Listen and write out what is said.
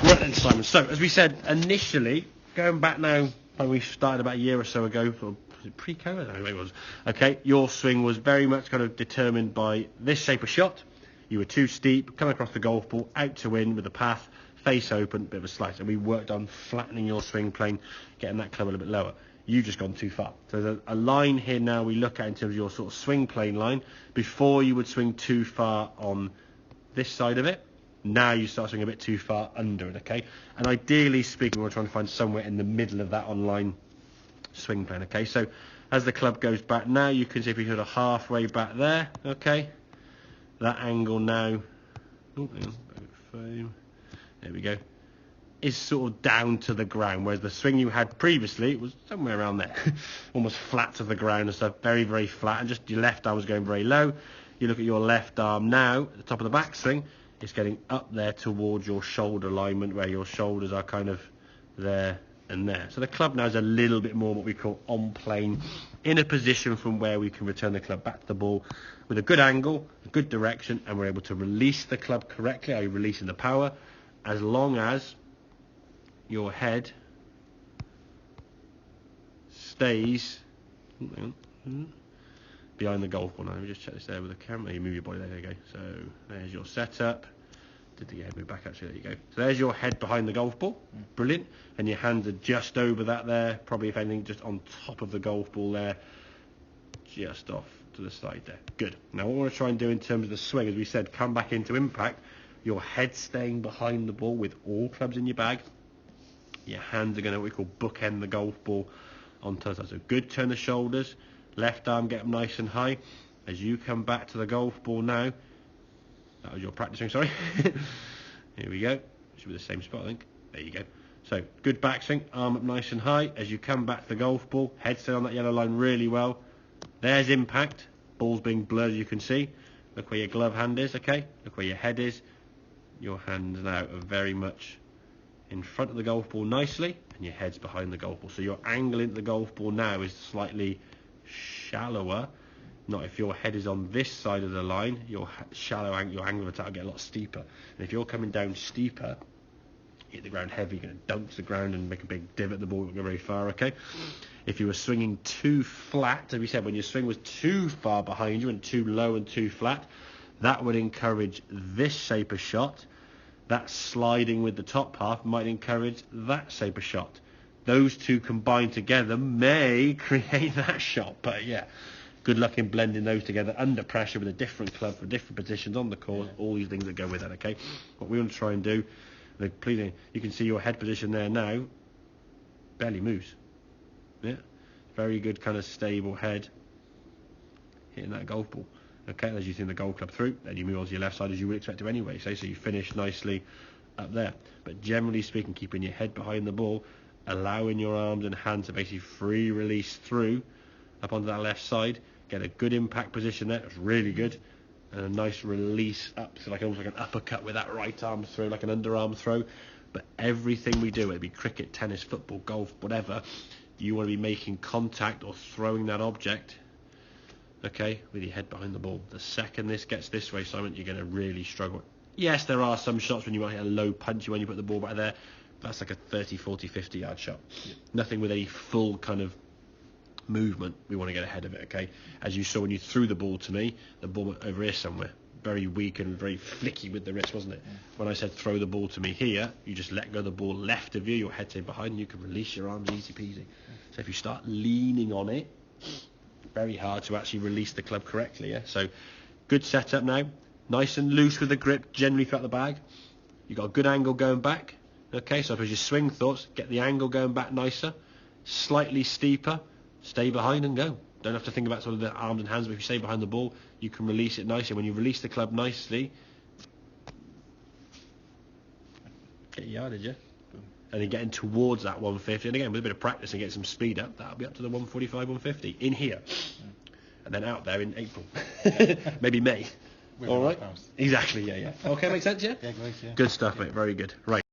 Right then, Simon. So, as we said initially, going back now, when we started about a year or so ago, or was it pre-COVID? I don't know, it was. Okay, your swing was very much kind of determined by this shape of shot. You were too steep, come across the golf ball, out to win with the path, face open, bit of a slice. And we worked on flattening your swing plane, getting that club a little bit lower. You've just gone too far. So there's a line here now we look at in terms of your sort of swing plane line. Before you would swing too far on this side of it. Now you start swinging a bit too far under it, okay? And ideally speaking, we're trying to find somewhere in the middle of that online swing plane, okay? So as the club goes back now, you can see if we hit a halfway back there, okay? That angle now, there we go, is sort of down to the ground, whereas the swing you had previously was somewhere around there, almost flat to the ground and stuff, very, very flat, and just your left arm was going very low. You look at your left arm now, at the top of the backswing, it's getting up there towards your shoulder alignment, where your shoulders are kind of there and there. So the club now is a little bit more what we call on plane, in a position from where we can return the club back to the ball with a good angle, a good direction, and we're able to release the club correctly. Are you releasing the power? As long as your head stays behind the golf ball. Now let me just check this there with the camera. You move your body, there you go. So there's your setup. Did the head move back actually? There you go. So there's your head behind the golf ball. Brilliant. And your hands are just over that there, probably if anything just on top of the golf ball there, just off to the side there. Good. Now what we want to try and do in terms of the swing, as we said, come back into impact, your head staying behind the ball with all clubs in your bag. Your hands are going to, what we call, bookend the golf ball onto the side. So good turn the shoulders. Left arm, get them nice and high. As you come back to the golf ball now, that was your practicing, sorry. Here we go. Should be the same spot, I think. There you go. So, good backswing, arm up nice and high. As you come back to the golf ball, head stay on that yellow line really well. There's impact. Ball's being blurred, as you can see. Look where your glove hand is, okay? Look where your head is. Your hands now are very much in front of the golf ball nicely, and your head's behind the golf ball. So your angle into the golf ball now is slightly shallower. Not if your head is on this side of the line, your shallow angle, your angle of attack will get a lot steeper. And if you're coming down steeper, hit the ground heavy, you're going to dunk to the ground and make a big divot. The ball won't go very far, okay? If you were swinging too flat, as we said, when your swing was too far behind you and too low and too flat, that would encourage this shape of shot. That sliding with the top half might encourage that shape of shot. Those two combined together may create that shot, but yeah, good luck in blending those together under pressure with a different club for different positions on the course, all these things that go with that, okay? What we want to try and do, you can see your head position there now, barely moves. Yeah, very good kind of stable head hitting that golf ball. Okay, as you think the golf club through, then you move on to your left side as you would expect to anyway, so you finish nicely up there. But generally speaking, keeping your head behind the ball, allowing your arms and hands to basically free release through up onto that left side, get a good impact position there, that's really good, and a nice release up, so almost like an uppercut with that right arm throw, like an underarm throw. But everything we do, whether it be cricket, tennis, football, golf, whatever, you want to be making contact or throwing that object, okay, with your head behind the ball. The second this gets this way, Simon, you're going to really struggle. Yes, there are some shots when you might hit a low punch when you put the ball back there. That's like a 30, 40, 50 yard shot. Yeah. Nothing with any full kind of movement. We want to get ahead of it, okay? As you saw when you threw the ball to me, the ball went over here somewhere. Very weak and very flicky with the wrist, wasn't it? Yeah. When I said throw the ball to me here, you just let go of the ball left of you, your head stayed behind, and you can release your arms easy peasy. Yeah. So if you start leaning on it, very hard to actually release the club correctly, yeah? So good setup now. Nice and loose with the grip, generally throughout the bag. You've got a good angle going back. Okay, so as your swing thoughts, get the angle going back nicer, slightly steeper, stay behind and go. Don't have to think about sort of the arms and hands, but if you stay behind the ball, you can release it nicely. When you release the club nicely, get your yardage, yeah? And then getting towards that 150, and again, with a bit of practice and get some speed up, that'll be up to the 145, 150 in here. And then out there in April. Maybe May. All right? Exactly, yeah. Okay, makes sense, yeah? Yeah, great, yeah. Good stuff, mate, very good. Right.